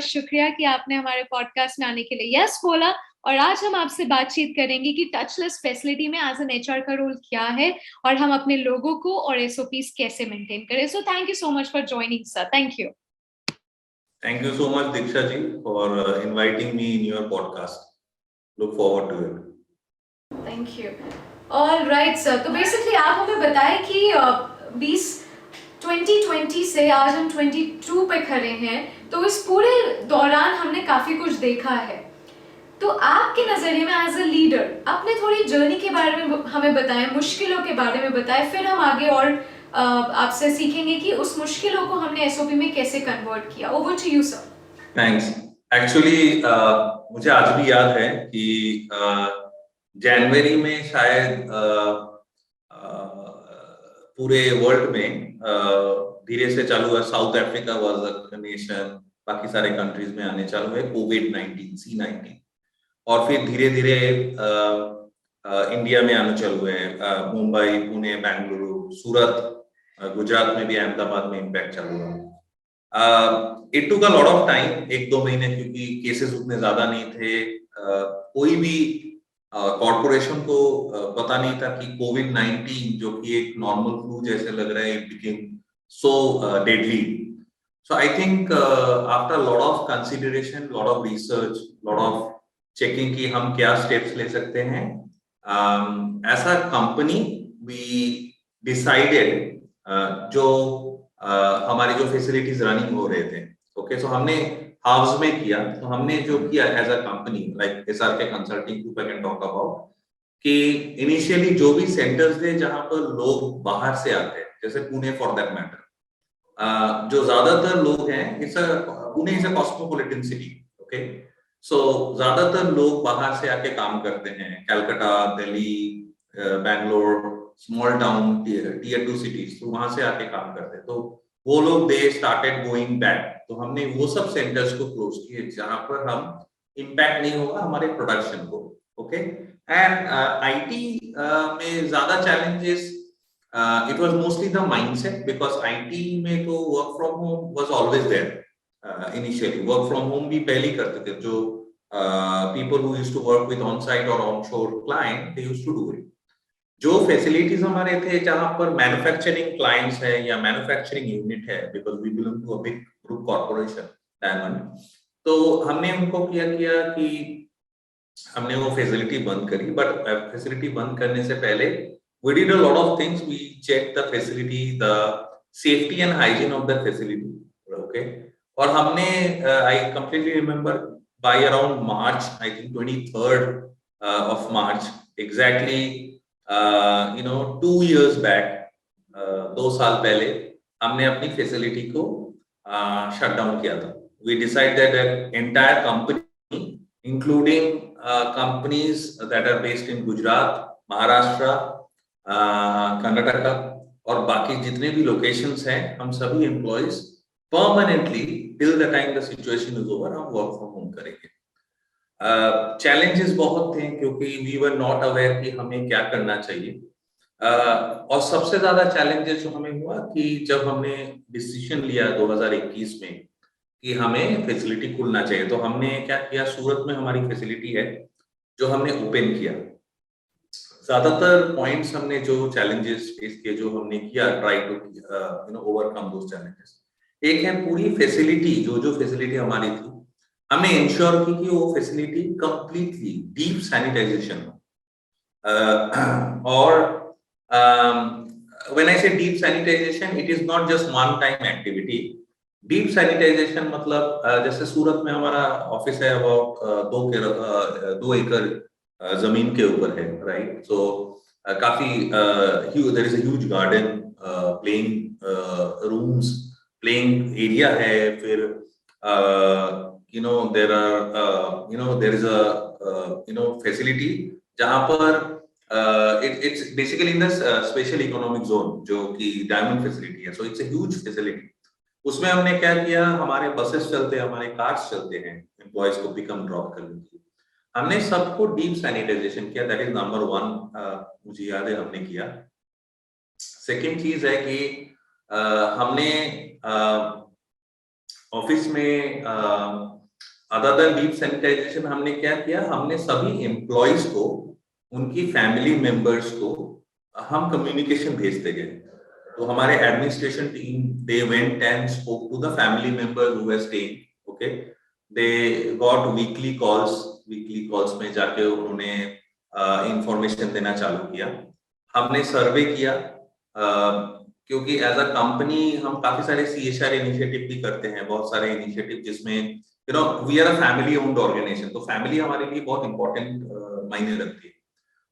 शुक्रिया कि आपने हमारे पॉडकास्ट में आने के लिए यस बोला। और आज हम आपसे बातचीत करेंगे कि टचलेस फैसिलिटी में एज एन एचआर का रोल क्या है और हम अपने लोगों को और एसओपीज कैसे मेंटेन करें। So thank you so much for joining sir. Thank you. Thank you so much, Diksha ji, for inviting me in your podcast. Look forward to it. Thank you. All right, sir. तो basically आप हमें बताएं कि 2020 से आज हम 22 पे खड़े हैं, तो इस पूरे दौरान हमने काफी कुछ देखा है। तो आपके नजरिए में एज अ लीडर अपने थोड़ी जर्नी के बारे में हमें बताएं, मुश्किलों के बारे में बताएं, फिर हम आगे और आपसे सीखेंगे कि उस मुश्किलों को हमने एसओपी में कैसे कन्वर्ट किया। Over to you sir. Thanks. Actually मुझे आज भी याद है कि जनवरी में शायद पूरे वर्ल्ड में धीरे से चालू हुआ। South Africa was a nation, बाकी सारे कंट्रीज में आने चालू हुए कोविड-19 C-19, और फिर धीरे धीरे इंडिया में आने चालू हुए। मुंबई, पुणे, बेंगलुरु, सूरत, गुजरात में भी, अहमदाबाद में इम्पैक्ट चालू हुआ। It took a lot of time, 1-2 महीने, क्योंकि केसेस उतने ज्यादा नहीं थे। कोई भी कॉर्पोरेशन को पता नहीं था कि कोविड-19 जो कि एक नॉर्मल फ्लू जैसे लग रहा है, it became so deadly. So I think after a lot of consideration, lot of research, lot of checking कि हम क्या steps ले सकते हैं, as a company we decided जो हमारी जो facilities running हो रहे थे, okay, so हमने halves में किया। तो हमने जो किया as a company like SRK Consulting Group I can talk about, कि initially जो भी centers थे जहाँ पर लोग बाहर से आते हैं, जैसे पुणे for that matter, जो ज्यादातर लोग हैं, Pune is a cosmopolitan city, okay, so ज्यादातर लोग बाहर से आके काम करते हैं, Calcutta, Delhi, Bangalore, small town, tier 2 cities, तो वहां से आके काम करते हैं। तो वो लोग दे स्टार्टेड गोइंग बैक, तो हमने वो सब सेंटर्स को क्लोज किए जहां पर हम इम्पैक्ट नहीं होगा हमारे प्रोडक्शन को, ओके। एंड आईटी में ज्यादा challenges, it was mostly the mindset, because IT में तो work from home was always there. Initially work from home भी पहले ही करते थे, जो people who used to work with on-site or onshore client, they used to do it. जो facilities हमारे थे जहाँ पर manufacturing clients है या manufacturing unit है, because we belong to a big group corporation, Diamond, तो हमने उनको किया कि हमने वो facility बंद करी। but facility बंद करने से पहले we did a lot of things. We checked the facility, the safety and hygiene of the facility, okay. और हमने I completely remember by around March, I think 23rd of March, exactly 2 years back, 2 साल पहले हमने अपनी facility को shut down किया था। We decided that entire company, including companies that are based in Gujarat, Maharashtra, Karnataka और बाकी जितने भी लोकेशंस हैं, हम सभी employees permanently till the time the situation is over हम वर्क फ्रॉम होम करेंगे। चैलेंजेस बहुत थे क्योंकि वी वर नॉट अवेयर कि हमें क्या करना चाहिए। और सबसे ज्यादा चैलेंजेस जो हमें हुआ कि जब हमने डिसीजन लिया 2021 में कि हमें फैसिलिटी खुलना चाहिए, तो हमने क्या किया, सूरत में हमारी फैसिलिटी है जो हमने ओपन किया। ज्यादातर पॉइंट्स हमने जो चैलेंजेस फेस किए, जो हमने किया, try to overcome those challenges. एक है पूरी फैसिलिटी, जो फैसिलिटी हमारी थी, हमने इंश्योर की कि वो फैसिलिटी कंप्लीटली डीप सैनिटाइजेशन हो। और when I say deep sanitization, it is not just one time activity. Deep sanitization मतलब जैसे सूरत में हमारा ऑफिस है, अबाउट 2 एकड़ जमीन के ऊपर है, राइट। सो काफी there is a huge garden, playing rooms, playing area है। फिर देयर इज अ फैसिलिटी जहां पर it's basically in the special economic zone, जो कि डायमंड फैसिलिटी है। So it's a huge facility. उसमें हमने क्या किया, हमारे बसेस चलते हैं, हमारे कार्स चलते हैं एम्प्लॉयज को पिकअप ड्रॉप करने के लिए। हमने सबको डीप सैनिटाइजेशन किया, दैट इज नंबर 1, मुझे याद है हमने किया। सेकेंड चीज है कि हमने ऑफिस में अदर देन डीप सैनिटाइजेशन हमने क्या किया, हमने सभी एम्प्लॉयज को, उनकी फैमिली मेंबर्स को हम कम्युनिकेशन भेजते गए। तो हमारे administration team they went and spoke to the family members who were staying, okay, they got weekly calls में जाके उन्होंने इंफॉर्मेशन देना चालू किया। हमने सर्वे किया, क्योंकि एज अ कंपनी हम काफी सारे CSR इनिशिएटिव भी करते हैं, बहुत सारे इनिशिएटिव जिसमें we are a family owned organization, तो फैमिली हमारे लिए बहुत इंपॉर्टेंट मायने रखती है।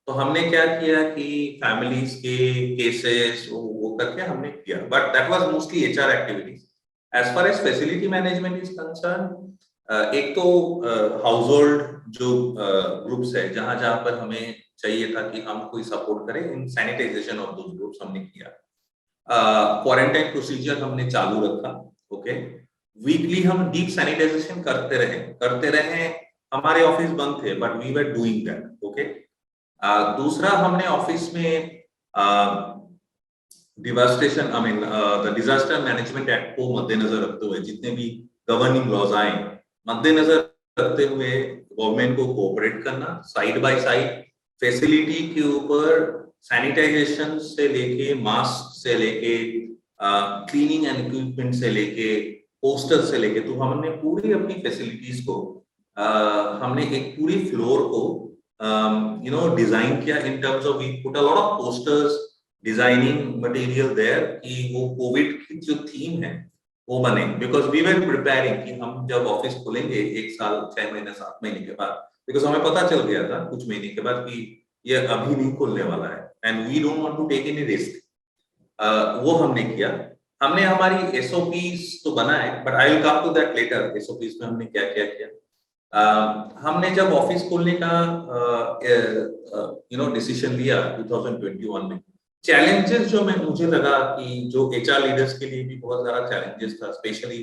तो हमने क्या किया कि फैमिलीज के केसेस वो करके हमने किया, but that was mostly HR activities. As far as facility management is concern, एक तो हाउस होल्ड जो ग्रुप्स है, जहां जहां पर हमें चाहिए था कि हम कोई सपोर्ट करें in sanitization of those groups, हमने किया। क्वारंटाइन प्रोसीजर हमने चालू रखा, ओके। वीकली हम डीप सैनिटाइजेशन करते रहे। हमारे ऑफिस बंद थे but we were doing that, okay. दूसरा, हमने ऑफिस में डिजास्टर मैनेजमेंट एक्ट को मद्देनजर रखते हुए, जितने भी गवर्निंग लॉज आए मद्देनजर रखते हुए, गवर्नमेंट को कोऑपरेट करना, साइड बाय साइड फैसिलिटी के ऊपर सैनिटाइजेशन से लेके, मास्क से लेके, क्लीनिंग एंड इक्विपमेंट से लेके, पोस्टर से लेके, तो हमने पूरी अपनी फैसिलिटीज को हमने एक पूरी फ्लोर को डिजाइन किया in terms of, we put a lot of posters, designing material there, कि वो कोविड की जो थीम है वो बने, बिकॉज वी वर प्रिपेयरिंग कि हम जब ऑफिस खोलेंगे 1 साल 6 महीने 7 महीने के बाद, बिकॉज हमें पता चल गया था कुछ महीने के बाद कि ये अभी नहीं खुलने वाला है, and we don't want to take any risk. वो हमने किया। हमने हमारी SOPs तो बनाए, but I will come to that later, SOPs में हमने क्या क्या किया। हमने जब ऑफिस खोलने का डिसीजन लिया 2021 में, चैलेंजेस जो मुझे लगा कि जो HR लीडर्स के लिए भी बहुत सारा चैलेंजेस था, स्पेशली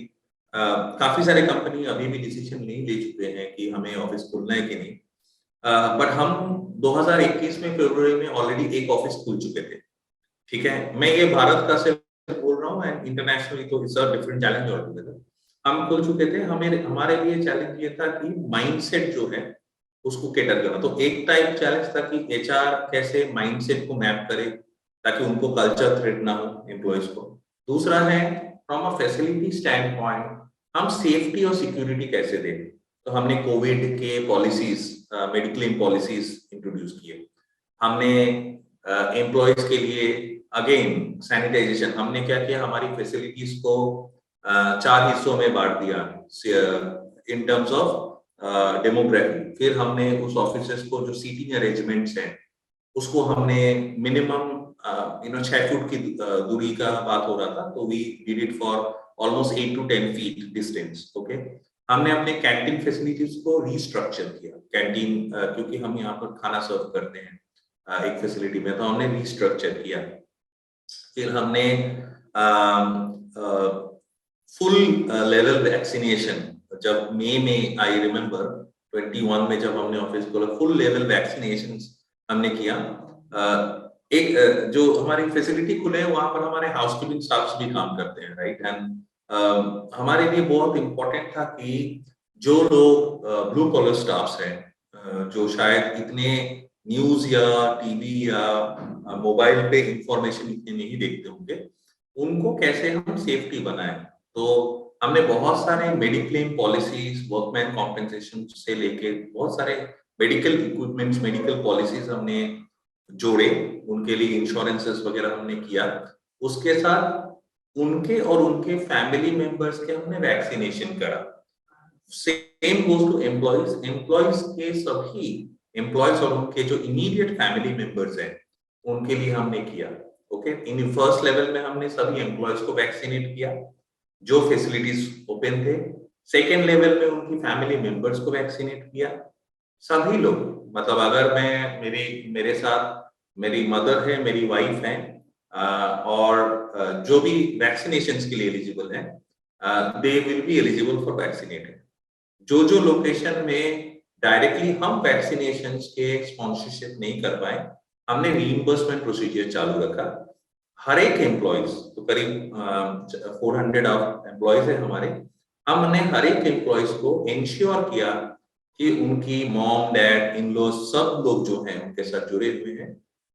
काफी सारे कंपनी अभी भी डिसीजन नहीं ले चुके हैं कि हमें ऑफिस खोलना है कि नहीं, बट हम 2021 में फरवरी में ऑलरेडी एक ऑफिस खुल चुके थे, ठीक है। मैं ये भारत का सिर्फ बोल रहा हूँ, एंड इंटरनेशनली तो it's a different challenge altogether. हम खुल चुके थे। हमारे लिए चैलेंज ये था कि माइंडसेट जो है उसको कैटर करना। तो एक टाइप चैलेंज था कि HR कैसे माइंडसेट को मैप करे ताकि उनको कल्चर थ्रेट ना हो एम्प्लॉयज को। दूसरा है from a facility stand point, हम सेफ्टी और सिक्योरिटी कैसे दें। तो हमने कोविड के पॉलिसीज, मेडिक्लेम पॉलिसीज इंट्रोड्यूस किए। हमने एम्प्लॉयज के लिए अगेन सैनिटाइजेशन, हमने क्या किया, हमारी फैसिलिटीज को 4 हिस्सों में बांट दिया इन टर्म्स ऑफ डेमोग्राफी। फिर हमने उस ऑफिसर्स को जो सीटिंग अरेंजमेंट्स हैं उसको हमने मिनिमम 6 फुट की दूरी का बात हो रहा था, तो we did it for almost 8 to 10 feet distance, okay. हमने अपने कैंटीन फैसिलिटीज को रीस्ट्रक्चर किया। कैंटीन क्योंकि हम यहाँ पर खाना सर्व करते हैं एक फैसिलिटी में, तो हमने रीस्ट्रक्चर किया। फिर हमने फुल लेवल वैक्सीनेशन, जब मई में, आई रिमेम्बर 21 में जब हमने ऑफिस खोला, फुल लेवल वैक्सीनेशन हमने किया। एक जो हमारी फैसिलिटी खुले वहां पर हमारे हाउसकीपिंग स्टाफ्स भी काम करते हैं, राइट। एंड हमारे लिए बहुत इंपॉर्टेंट था कि जो लोग ब्लू कॉलर स्टाफ्स हैं, जो शायद इतने न्यूज या टीवी या मोबाइल पे इंफॉर्मेशन इतनी नहीं देखते होंगे, उनको कैसे हम सेफ्टी बनाएं। तो हमने बहुत सारे मेडिक्लेम पॉलिसीज, वर्कमैन कॉम्पेंसेशन से लेके बहुत सारे मेडिकल इक्विपमेंट्स, मेडिकल पॉलिसीज हमने जोड़े, उनके लिए इंश्योरेंसेस वगैरह हमने किया। उसके साथ उनके और उनके फैमिली मेंबर्स के हमने वैक्सीनेशन करा। सेम गोज टू एम्प्लॉयज के सभी एम्प्लॉयज और उनके जो इमीडिएट फैमिली मेंबर्स हैं उनके लिए हमने किया, ओके। इन फर्स्ट लेवल में हमने सभी एम्प्लॉयज को वैक्सीनेट किया जो फैसिलिटीज ओपन थे। सेकेंड लेवल में उनकी फैमिली मेंबर्स को वैक्सीनेट किया। सभी लोग, मतलब अगर मैं मेरे साथ मेरी मदर है, मेरी वाइफ है, और जो भी वैक्सीनेशन के लिए एलिजिबल है, they will be eligible for vaccinated. जो लोकेशन में डायरेक्टली हम वैक्सीनेशन के स्पॉन्सरशिप नहीं कर पाए, हमने रीइंबर्समेंट प्रोसीजर चालू रखा। हर एक एम्प्लॉयज, तो करीब 400 एम्प्लॉयज है हमारे, हमने हर एक एम्प्लॉयज को इंश्योर किया कि उनकी मॉम डैड इन लॉ सब लोग जो हैं उनके साथ जुड़े हुए हैं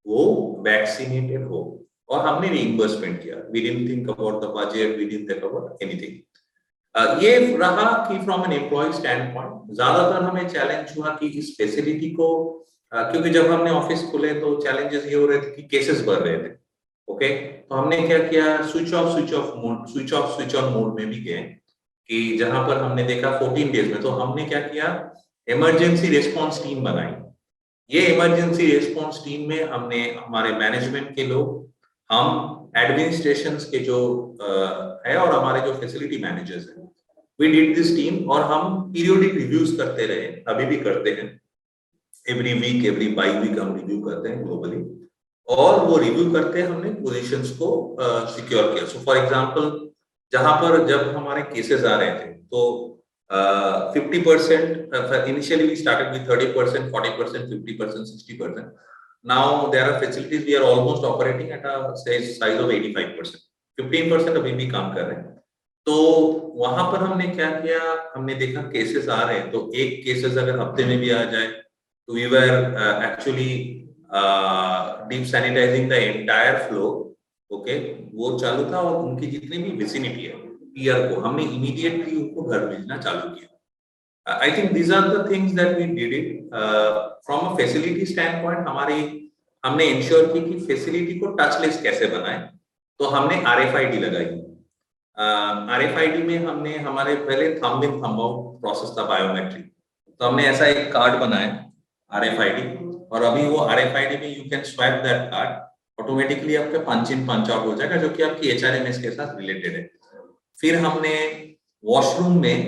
वो वैक्सीनेटेड हो, और हमने रीइंबर्समेंट किया। We didn't think about the budget, we didn't think about anything. ये रहा कि from an employee standpoint ज्यादातर हमें चैलेंज हुआ कि इस फैसिलिटी को क्योंकि जब हमने ऑफिस खोले तो चैलेंजेस ये हो रहे थे कि केसेस बढ़ रहे थे। ओके, तो हमने क्या किया, स्विच ऑन मोड में भी गए कि जहां पर हमने देखा 14 डेज में, तो हमने क्या किया, इमरजेंसी रिस्पॉन्स टीम बनाई। ये इमरजेंसी रिस्पॉन्स टीम में हमने हमारे मैनेजमेंट के लोग, हम एडमिनिस्ट्रेशन के जो है और हमारे जो फैसिलिटी मैनेजर्स हैं, वी डिड दिस टीम, और हम पीरियोडिक रिव्यूज करते रहे, अभी भी करते हैं। Every week, every bi week हम रिव्यू करते हैं ग्लोबली, और वो रिव्यू करते हैं हमने पोजीशंस को सिक्योर किया। सो फॉर एग्जांपल, जहां पर जब हमारे केसेस आ रहे थे तो 50%, initially we started with 30%, 40%, 50%, 60%। Now there are facilities we are almost operating at a size of 85%। 15% अभी भी काम कर रहे हैं। तो वहां पर हमने क्या किया, हमने देखा केसेस आ रहे हैं, तो एक केसेस अगर हफ्ते में भी आ जाए तो we were actually deep sanitizing the entire floor. Okay, वो चालू था, और उनकी जितनी भी विसिनिटी है पीयर को हमने इमीडिएटली उनको घर भेजना चालू किया। I think these are the things that we did it from a facility standpoint. हमने इंश्योर की कि फैसिलिटी को टचलेस कैसे बनाए, तो हमने RFID लगाई। RFID में हमने हमारे पहले थंब इन थंब आउट प्रोसेस था बायोमेट्रिक, तो हमने ऐसा एक कार्ड बनाया RFID, और अभी वो RFID में you can swap that card, automatically आपका पंच इन पंच आउट हो जाएगा, जो कि आपकी HRMS के साथ रिलेटेड है। फिर हमने वॉशरूम में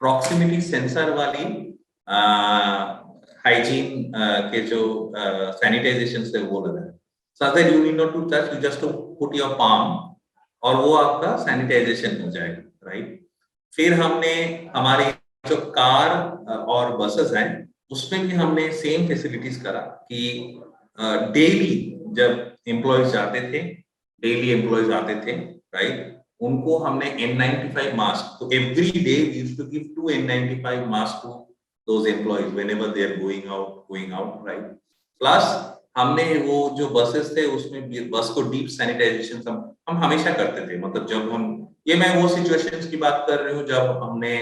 प्रॉक्सिमिटी सेंसर वाली हाइजीन के जो सैनिटाइजेशन है वो लगाए, so that you need not to touch, you just put your palm, और वो आपका सैनिटाइजेशन हो जाएगा, राइट। फिर हमने हमारी जो कार और बसेस हैं उसमें भी हमने सेम फैसिलिटीज करा कि डेली जब एम्प्लॉयज जाते थे, डेली एम्प्लॉयज आते थे, राइट, उनको हमने N95 मास्क, तो every day we used to give 2 N95 mask to those employees whenever they are going out, right. Plus हमने वो जो बसेस थे उसमें भी बस को डीप सैनिटाइजेशन हम हमेशा करते थे। मतलब जब हम, ये मैं वो सिचुएशंस की बात कर रही हूँ जब हमने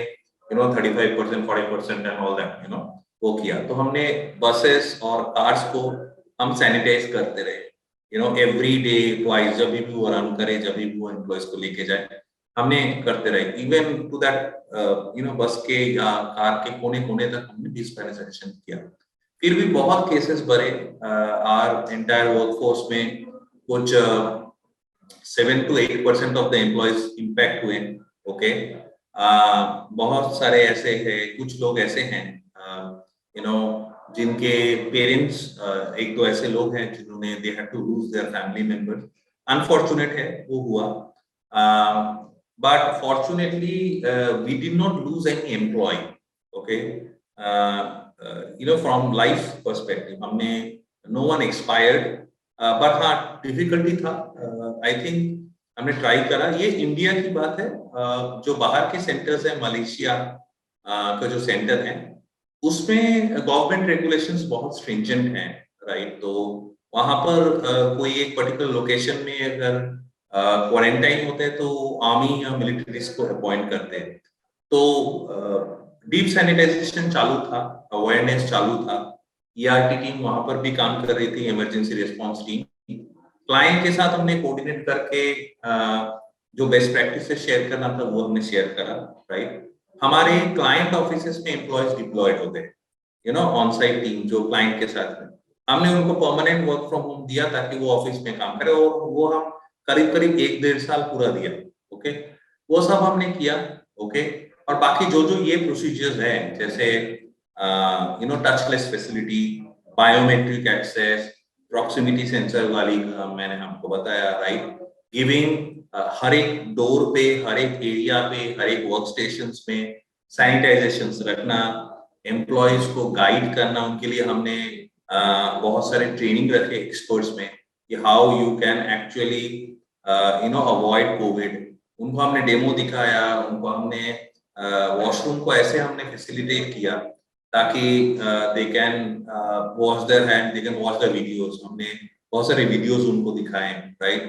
35%, 40% एंड ऑल दैट वो किया, तो हमने बसेस और कार्स को हम सैनिटाइज करते रहे, एवरी डे ट्वाइस, जब भी वो रन करे, जब भी वो एम्प्लॉयज को लेके जाए, हमने करते रहे। इवन टू दैट बस के या कार के कोने कोने तक हमने डिस्पेंसेशन किया। फिर भी बहुत केसेस बढ़े, आर एंटायर वर्कफोर्स में कुछ 7 to 8% of the employees impact हुए। ओके, बहुत सारे ऐसे हैं, कुछ लोग ऐसे हैं जिनके पेरेंट्स, एक दो ऐसे लोग हैं जिन्होंने they had to lose their family members. Unfortunate है वो हुआ, but fortunately we did not lose any employee. Okay, from life perspective हमने, नो वन एक्सपायर्ड, बट हाँ डिफिकल्टी था। आई थिंक हमने ट्राई करा। ये इंडिया की बात है, जो बाहर के सेंटर्स है, मलेशिया का जो सेंटर है उसमें गवर्नमेंट रेगुलेशंस बहुत स्ट्रिंजेंट हैं, राइट। तो वहां पर कोई एक पर्टिकुलर लोकेशन में अगर क्वारंटाइन होते हैं तो आर्मी या मिलिट्रीज को अपॉइंट करते हैं। तो डीप सैनिटाइजेशन चालू था, अवेयरनेस चालू था, ERT टीम वहां पर भी काम कर रही थी, इमरजेंसी रिस्पॉन्स टीम। क्लाइंट के साथ हमने कोऑर्डिनेट करके जो बेस्ट प्रैक्टिसेस शेयर करना था वो हमने शेयर करा, राइट। हमारे क्लाइंट ऑफिसेस में एम्प्लॉयज डिप्लॉयड होते हैं, ऑन साइट टीम जो क्लाइंट के साथ है, हमने उनको परमानेंट वर्क फ्रॉम होम दिया ताकि वो ऑफिस में काम करे, और वो हम करीब करीब 1-1.5 साल पूरा दिया। ओके, वो सब हमने किया। ओके, और बाकी जो जो ये प्रोसीजर्स है, जैसे touchless facility, biometric access, proximity sensor वाली मैंने आपको बताया, राइट, गिविंग हर एक डोर पे, हर एक एरिया पे, हर एक वर्क स्टेशन में सैनिटाइजेशन रखना, एम्प्लॉयज को गाइड करना, उनके लिए हमने बहुत सारे ट्रेनिंग रखे एक्सपर्ट्स में कि how you can actually avoid Covid. उनको हमने डेमो दिखाया, उनको हमने वॉशरूम को ऐसे हमने फैसिलिटेट किया ताकि they can wash their hand, they can watch the videos. हमने बहुत सारे वीडियोस उनको दिखाए, right,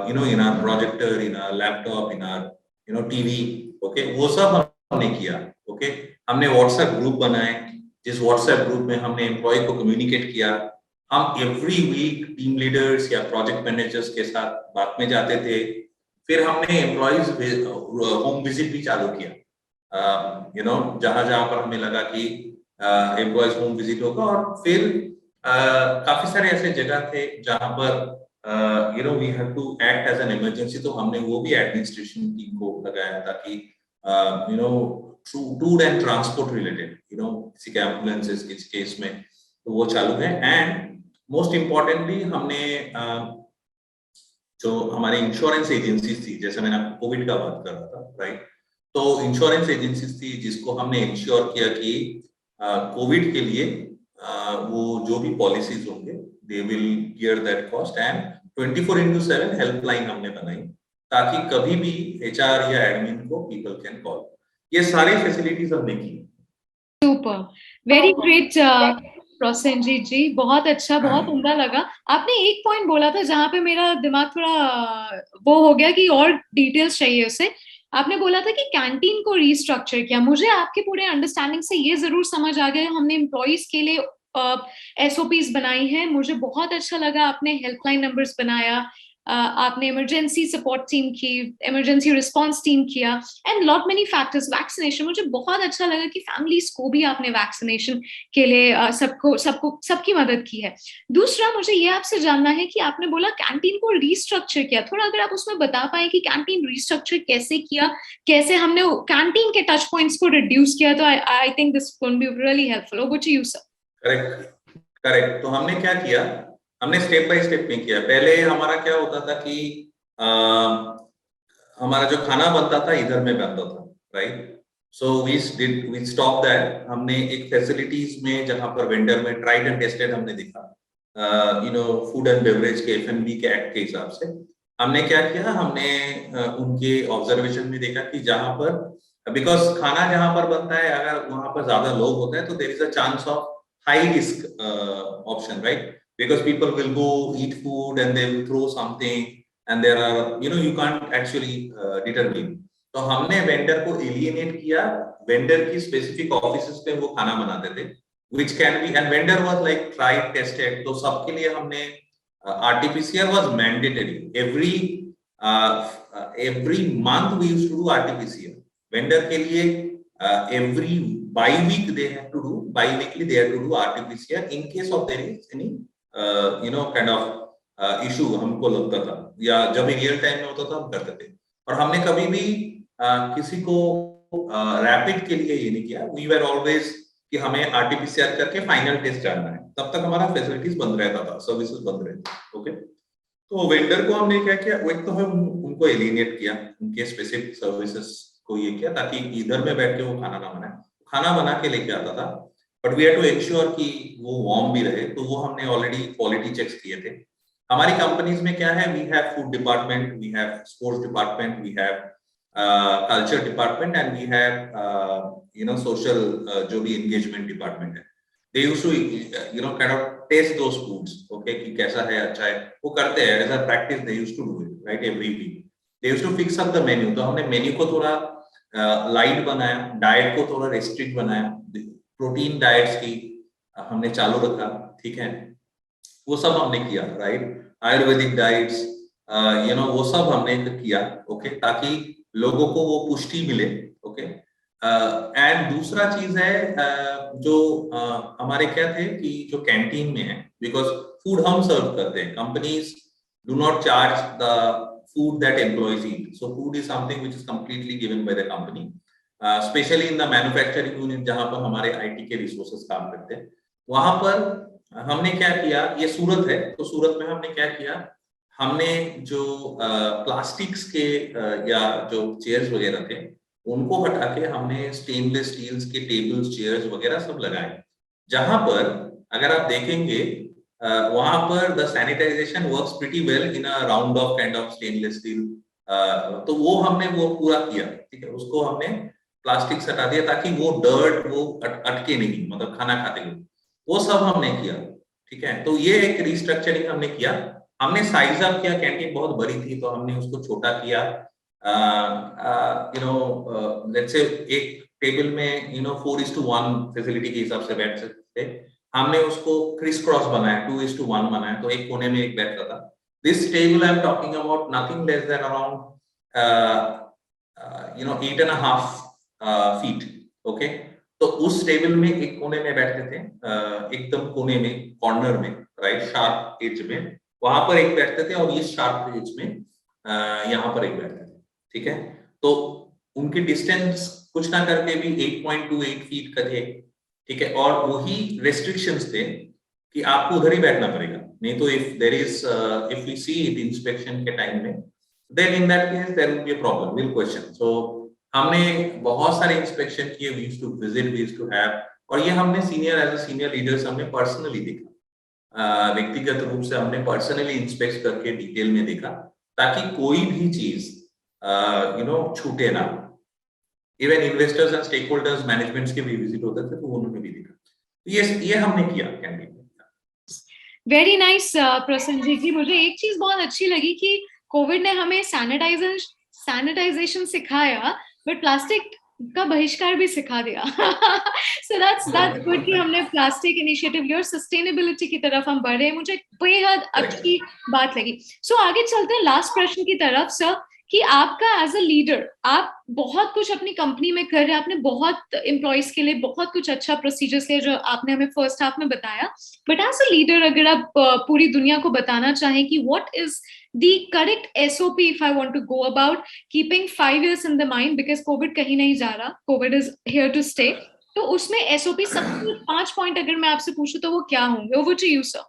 you know, in our projector, in our laptop, in our you know TV, okay, वो सब हमने किया। ओके, हमने व्हाट्सएप ग्रुप बनाए, जिस व्हाट्सएप ग्रुप में हमने एम्प्लॉय को कम्युनिकेट किया। हम एवरी वीक टीम लीडर्स या प्रोजेक्ट मैनेजर्स के साथ बात में जाते थे। फिर हमने एम्प्लॉयज होम विजिट भी चालू किया, यू नो, जहां जहां पर हमें लगा कि एम्प्लॉयज होम विजिट होगा। और फिर काफी सारे ऐसे जगह थे जहां पर you know we have to act as an emergency, तो हमने वो भी एडमिनिस्ट्रेशन टीम को लगाया ताकि you know tour and transport related, you know, किसी के एम्बुलेंसेस किस केस में, तो वो चालू है। एंड मोस्ट इम्पोर्टेंटली हमने जो हमारे इंश्योरेंस एजेंसीज थी, जैसे मैंने आपको कोविड का बात कर रहा था, राइट, तो इंश्योरेंस एजेंसीज थी जिसको हमने इंश्योर किया कि कोविड के लिए वो जो भी पॉलिसीज होंगे they will gear that cost. And 24/7 helpline हमने बनाई ताकि कभी भी एचआर या एडमिन को पीपल कैन कॉल। ये सारी फैसिलिटीज हमने की। सुपर, वेरी ग्रेट प्रोसेनजीत जी, बहुत अच्छा, बहुत उम्दा लगा। आपने एक पॉइंट बोला था जहां पे मेरा दिमाग थोड़ा वो हो गया कि और डिटेल्स चाहिए उसे। आपने बोला था कि कैंटीन को रीस्ट्रक्चर किया। मुझे आपके पूरे अंडरस्टैंडिंग से ये जरूर समझ आ गया, हमने एम्प्लॉइज के लिए एसओपीज बनाई हैं। मुझे बहुत अच्छा लगा आपने हेल्पलाइन नंबर्स बनाया, आपने इमरजेंसी सपोर्ट टीम की, इमरजेंसी रिस्पांस टीम किया, and lot many factors. Vaccination, मुझे बहुत अच्छा लगा कि फैमिलीज को भी आपने वैक्सीनेशन के लिए सबकी मदद की है। दूसरा, मुझे ये आपसे जानना है कि आपने बोला कैंटीन को रीस्ट्रक्चर किया, थोड़ा अगर आप उसमें बता पाए कि कैंटीन रीस्ट्रक्चर कैसे किया, कैसे हमने कैंटीन के टच पॉइंट्स को रिड्यूस किया। तो I think this will be really helpful. Over to you sir. Correct, correct. तो हमने क्या किया, हमने स्टेप बाय स्टेप में किया। पहले हमारा क्या होता था कि हमारा जो खाना बनता था इधर में बनता था, right, so we stop that. हमने एक फैसिलिटीज में जहां पर वेंडर में ट्राइड एंड टेस्टेड हमने देखा, you know, food and beverage के एफएनबी के एक्ट के हिसाब से हमने क्या किया, हमने उनके ऑब्जर्वेशन में देखा कि जहां पर, बिकॉज खाना जहां पर बनता है अगर वहां पर ज्यादा लोग होते हैं तो there is a chance of high risk option, right? Because people will go eat food and they will throw something, and there are, you know, you can't actually determine. तो हमने वेंडर को एलियनेट किया, vendor की specific offices पे वो खाना बनाते थे, which can be, and vendor was like tried tested, तो सबके लिए हमने RT-PCR was mandatory. Every month we used to do RT-PCR. Vendor के लिए every bi-week they have to do, bi-weekly they have to do RT-PCR in case of there is any you know kind of issue हमको लगता था, या जब real time में होता था हम करते थे। और हमने कभी भी किसी को रैपिड के लिए ये नहीं किया। वी वर ऑलवेज कि हमें RT-PCR करके फाइनल टेस्ट जानना है, तब तक हमारा फैसिलिटीज बंद रहता था, सर्विसेज बंद रहती। ओके, तो वेंडर को हमने क्या किया, एक तो हम उनको एलिनेट किया, उनके स्पेसिफिक सर्विसेज को ये किया ताकि इधर में बैठ के वो खाना ना बनाए, खाना बना के लेके आता था, but we have to ensure कि वो वार्म भी रहे। तो वो हमने ऑलरेडी क्वालिटी चेक्स किए थे। हमारी कंपनीज में क्या है, we have food department, we have sports department, we have culture department, and we have you know social जो भी एंगेजमेंट डिपार्टमेंट है। They used to you know kind of taste those foods, okay, कि कैसा है, अच्छा है, वो करते हैं as a practice. They used to do it, right, every week they used to fix up the menu. तो हमने मेन्यू को थोड़ा लाइट बनाया, डाइट को थोड़ा रेस्ट्रिक्ट बनाया, प्रोटीन डाइट्स की हमने चालू रखा, ठीक है, वो सब हमने किया, right, Ayurvedic diets, you know, वो सब हमने किया, ओके, ताकि लोगों को वो पुष्टि मिले, ओके। एंड दूसरा चीज है जो हमारे क्या थे कि जो कैंटीन में है, बिकॉज फूड हम सर्व करते हैं, companies do not charge the food that employees eat. So food is something which is completely given by the company, especially in the manufacturing unit जहां पर हमारे IT के रिसोर्सेज काम करते हैं। वहां पर हमने क्या किया, ये सूरत है, तो सूरत में हमने क्या किया, हमने जो प्लास्टिक्स के या जो चेयर्स वगैरह थे उनको हटा के हमने स्टेनलेस स्टील्स के टेबल्स, चेयर्स वगैरह सब लगाए, जहां पर अगर आप देखेंगे वहां पर the sanitization works pretty well in a round of kind of stainless steel तो वो हमने वो पूरा किया, ठीक है, उसको हमने प्लास्टिक हटा दिया ताकि वो डर्ट वो अटके नहीं, मतलब खाना खाते हुए, वो सब हमने किया, ठीक है। तो ये एक रिस्ट्रक्चरिंग हमने किया। हमने साइज अप किया, कैंटीन बहुत बड़ी थी तो हमने उसको छोटा किया। लेट्स से एक टेबल में 4:1 फैसिलिटी के हिसाब से बैठ सकते थे, हमने उसको क्रिस क्रॉस बनाया, 2:1 बनाया, तो एक कोने में एक बैठता था। This table I'm talking about nothing less than around 8.5 feet, okay? तो उस टेबल में एक कोने में बैठते थे, एकदम कोने में, कॉर्नर में, राइट, शार्प एज में, वहां पर एक बैठते थे, और ये शार्प एज में यहाँ पर एक बैठते थे, ठीक है। तो उनकी डिस्टेंस कुछ ना करके भी 8.28 फीट का थे, ठीक है। और वही रेस्ट्रिक्शंस थे कि आपको उधर ही बैठना पड़ेगा, नहीं तो if we see it inspection के टाइम में, then in that case there will be a problem, will question. So हमने बहुत सारे इंस्पेक्शन किए, we used to visit, we used to have, और ये हमने एज अ सीनियर लीडर्स हमने पर्सनली देखा, व्यक्तिगत रूप से हमने पर्सनली इंस्पेक्ट करके डिटेल में देखा, ताकि कोई भी चीज छूटे ना। Even investors and stakeholders, managements के भी विजिट होते थे, तो उन्होंने भी देखा। ये हमने किया कैंटीन में। वेरी नाइस प्रसन्नजीत जी, मुझे एक चीज बहुत अच्छी लगी कि कोविड ने हमें सैनिटाइजेशन सिखाया, बट प्लास्टिक का बहिष्कार भी सिखा दिया। सो दैट्स गुड कि हमने प्लास्टिक इनिशिएटिव लिया और सस्टेनेबिलिटी की तरफ हम बढ़े, मुझे बेहद अच्छी बात लगी। सो आगे चलते हैं लास्ट प्रश्न की तरफ सर, कि आपका एज अ लीडर, आप बहुत कुछ अपनी कंपनी में कर रहे हैं, आपने बहुत एम्प्लॉइज के लिए बहुत कुछ अच्छा प्रोसीजर्स लिए जो आपने हमें फर्स्ट हाफ में बताया, बट एज अ लीडर अगर आप पूरी दुनिया को बताना चाहें कि what is the correct SOP if I want to go about keeping 5 years in the mind, because COVID कहीं नहीं जा रहा, COVID is here to stay, तो उसमें SOP सबसे 5 पॉइंट अगर मैं आपसे पूछूं तो वो क्या होंगे? Over to you sir.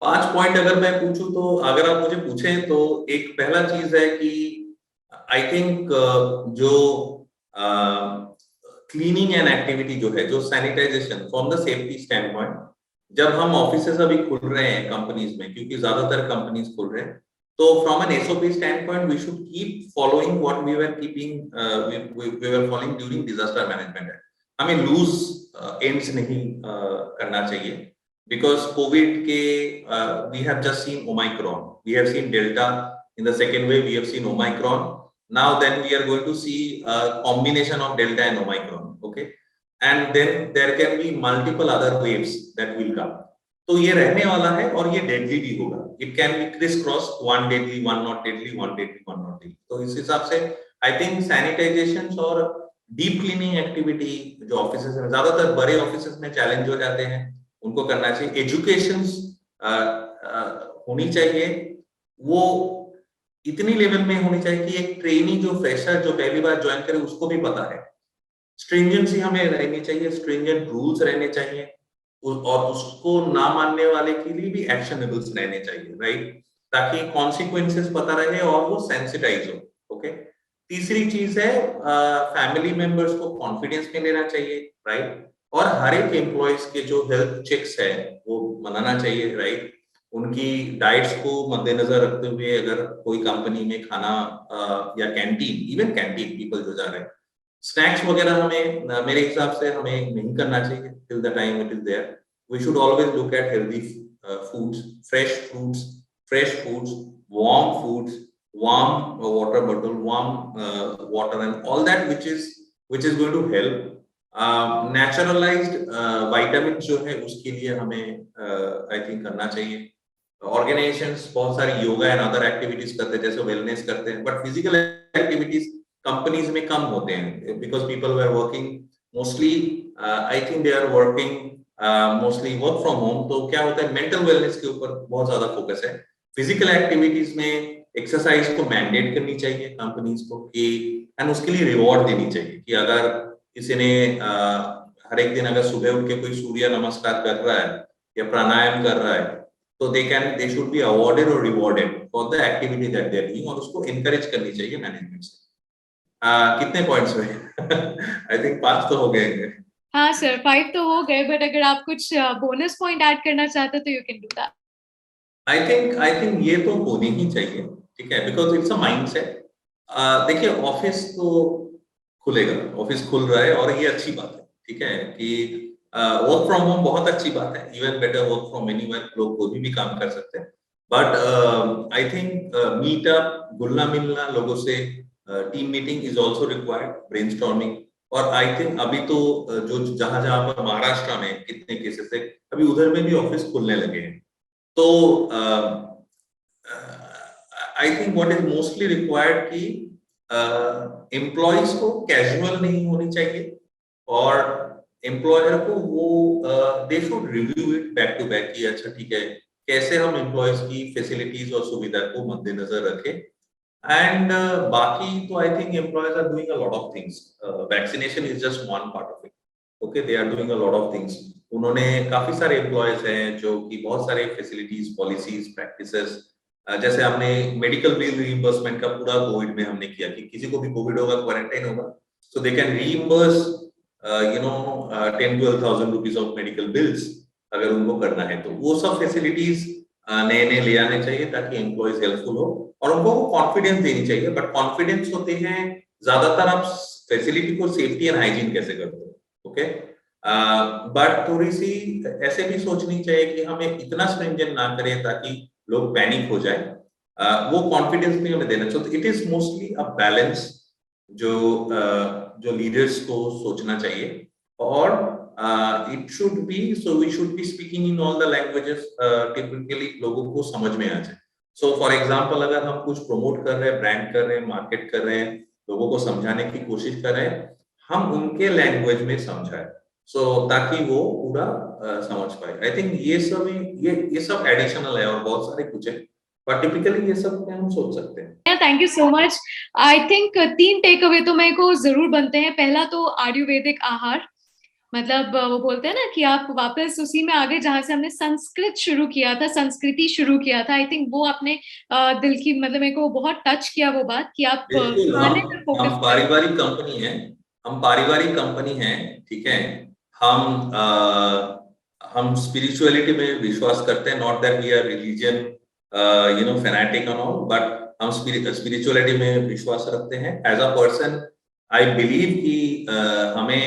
5 point अगर मैं पूछूं, तो अगर आप मुझे पूछें तो एक पहला चीज है कि आई थिंक जो क्लीनिंग एंड एक्टिविटी जो है, जो sanitisation from the safety standpoint, जब हम ऑफिसेस अभी खुल रहे हैं कंपनीज में, क्योंकि ज्यादातर कंपनीज खुल रहे हैं, तो from an SOP standpoint we should keep following what we were following during disaster management. हमें लूज एंड्स नहीं करना चाहिए, because COVID we have just seen Omicron, we have seen Delta in the second wave, we have seen Omicron, now then we are going to see a combination of Delta and Omicron, okay, and then there can be multiple other waves that will come, तो ये रहने वाला है और ये deadly भी होगा, it can be criss cross, one deadly, one not deadly, one deadly, one not deadly। तो इस हिसाब से I think sanitizations और deep cleaning activity जो ऑफिसेस में, ज्यादातर बड़े ऑफिसेस में चैलेंज हो जाते हैं, उनको करना चाहिए। एजुकेशन होनी चाहिए, वो इतनी लेवल में होनी चाहिए कि एक ट्रेनी जो फ्रेशर जो पहली बार ज्वाइन करे उसको भी पता है। स्ट्रिंजेंसी हमें रहनी चाहिए, स्ट्रिंजेंट रूल्स रहने चाहिए, और उसको ना मानने वाले के लिए भी एक्शनेबल्स रहने चाहिए, राइट, ताकि कॉन्सिक्वेंसेस पता रहे और वो सेंसिटाइज हो। ओके, तीसरी चीज है फैमिली मेंबर्स को कॉन्फिडेंस में लेना चाहिए, राइट, और हर एक एम्प्लॉयज के जो हेल्थ चेक्स है वो मनाना चाहिए, राइट। उनकी डाइट्स को मद्देनजर रखते हुए अगर कोई कंपनी में खाना या कैंटीन, इवन कैंटीन पीपल जो जा रहे हैं, स्नैक्स वगैरह हमें मेरे हिसाब से हमें नहीं करना चाहिए till the time it is there. We should always look at healthy foods, fresh foods, warm foods, warm water bottle, warm water, and all that which is going to help। Naturalised vitamin जो है उसके लिए हमें I think करना चाहिए। Organisations बहुत सारी yoga and other activities करते हैं, जैसे वेलनेस करते हैं, बट फिजिकल एक्टिविटीज कंपनीज में कम होते हैं because people were working mostly, I think they are working mostly work from home. तो क्या होता है, मेंटल वेलनेस के ऊपर बहुत ज्यादा फोकस है। फिजिकल एक्टिविटीज में एक्सरसाइज को मैंडेट करनी चाहिए कंपनीज को कि, एंड उसके लिए रिवॉर्ड देनी चाहिए कि अगर किसी ने हर एक दिन अगर सुबह उठ के कोई सूर्य नमस्कार कर रहा है या प्राणायाम कर रहा है, तो दे शुड बी अवॉर्डेड और rewarded for the activity that they are doing, और उसको एनकरेज करनी चाहिए मैनेजमेंट से। कितने पॉइंट्स हुए? आई थिंक 5 तो हो गए। हाँ सर, 5 तो हो गए, बट अगर आप कुछ बोनस पॉइंट ऐड करना चाहते तो you can do that. I think ये तो होनी ही चाहिए, ठीक है, बिकॉज इट्स अ माइंडसेट। देखिए ऑफिस तो खुलेगा, ऑफिस खुल रहा है और ये अच्छी बात है, ठीक है, कि वर्क फ्रॉम होम बहुत अच्छी बात है, even better work from anywhere, लोग कोई भी काम कर सकते हैं। बट आई थिंक मीटअप, घुलना मिलना लोगों से, team meeting is also required, brainstorming. और आई थिंक अभी तो जो जहां जहां पर महाराष्ट्र में कितने केसेस है, अभी उधर में भी ऑफिस खुलने लगे हैं। तो I think what is mostly required कि एम्प्लॉयज को कैजुअल नहीं होनी चाहिए, और एम्प्लॉयर को वो they should review it back to back कि अच्छा ठीक है, कैसे हम एम्प्लॉयज की फैसिलिटीज और सुविधा को मद्देनजर रखें। एंड बाकी तो I think employees are doing a lot of things, vaccination is just one part of it. Okay, they are doing a lot of things. उन्होंने काफी सारे एम्प्लॉयज हैं जो कि बहुत सारे फैसिलिटीज, पॉलिसीज, प्रैक्टिसेस, जैसे हमने मेडिकल बिल रीइंबर्समेंट का पूरा कोविड में हमने किया कि किसी को भी कोविड होगा, क्वारंटाइन होगा, so they can reimburse 10-12,000 rupees of medical bills अगर उनको करना है। तो वो सब फैसिलिटीज नए नए ले आने चाहिए ताकि एम्प्लॉयज हेल्पफुल हो, और उनको वो कॉन्फिडेंस देनी चाहिए। बट कॉन्फिडेंस होते हैं ज्यादातर आप फैसिलिटी को सेफ्टी एंड हाइजीन कैसे करते हो। ओके, बट थोड़ी सी ऐसे भी सोचनी चाहिए कि हमें इतना स्ट्रिंजेंट ना करें ताकि लोग पैनिक हो जाए। वो कॉन्फिडेंस भी हमें देना चाहिए। It is mostly a balance जो जो लीडर्स को सोचना चाहिए। और it should be, so we should be speaking in all the languages, typically लोगों को समझ में आ जाए। सो फॉर एग्जांपल अगर हम कुछ प्रमोट कर रहे हैं, ब्रांड कर रहे हैं, मार्केट कर रहे हैं, लोगों को समझाने की कोशिश कर रहे हैं, हम उनके लैंग्वेज में समझाएं, सो ताकि वो पूरा समझ पाए। आई थिंक ये सब एडिशनल है, और बहुत सारे कुछ है, पर टिपिकली ये सब हम सोच सकते हैं। Thank you so much. I think 3 takeaway तो मेरे को जरूर बनते हैं। पहला तो आयुर्वेदिक आहार, मतलब वो बोलते हैं ना कि आप वापस उसी में आगे जहां से हमने संस्कृत शुरू किया था, संस्कृति शुरू किया था। आई थिंक वो आपने दिल की, मतलब मेरे को बहुत टच किया वो बात कि आप बिल्कुल, खाने पर हम फोकस करें। पारिवारिक कंपनी है, हम पारिवारिक कंपनी है, ठीक है। हम हम स्पिरिचुअलिटी में विश्वास करते हैं, not that we are religion fanatic and all, but हम स्पिरिचुअलिटी में विश्वास रखते हैं। As a person I believe कि हमें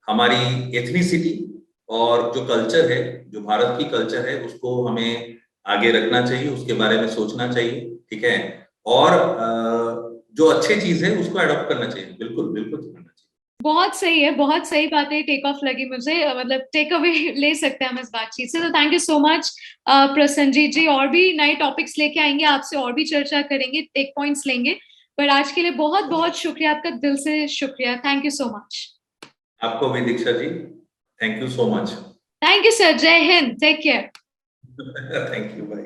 हमारी एथनिसिटी और जो कल्चर है, जो भारत की कल्चर है, उसको हमें आगे रखना चाहिए, उसके बारे में सोचना चाहिए, ठीक है। और जो अच्छी चीज है उसको अडॉप्ट करना चाहिए, बिल्कुल बिल्कुल करना चाहिए। बहुत सही है, बहुत सही बात है। टेक ऑफ लगी मुझे, मतलब टेक अवे ले सकते हैं हम इस बातचीत से। तो thank you so much Prasanjit ji. और भी नए टॉपिक्स लेके आएंगे, आपसे और भी चर्चा करेंगे, टेक पॉइंट्स लेंगे। पर आज के लिए बहुत बहुत शुक्रिया, आपका दिल से शुक्रिया। Thank you so much. आपको भी Diksha ji, thank you so much. Thank you sir. जय हिंद। Take care. Thank you, bye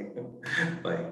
bye.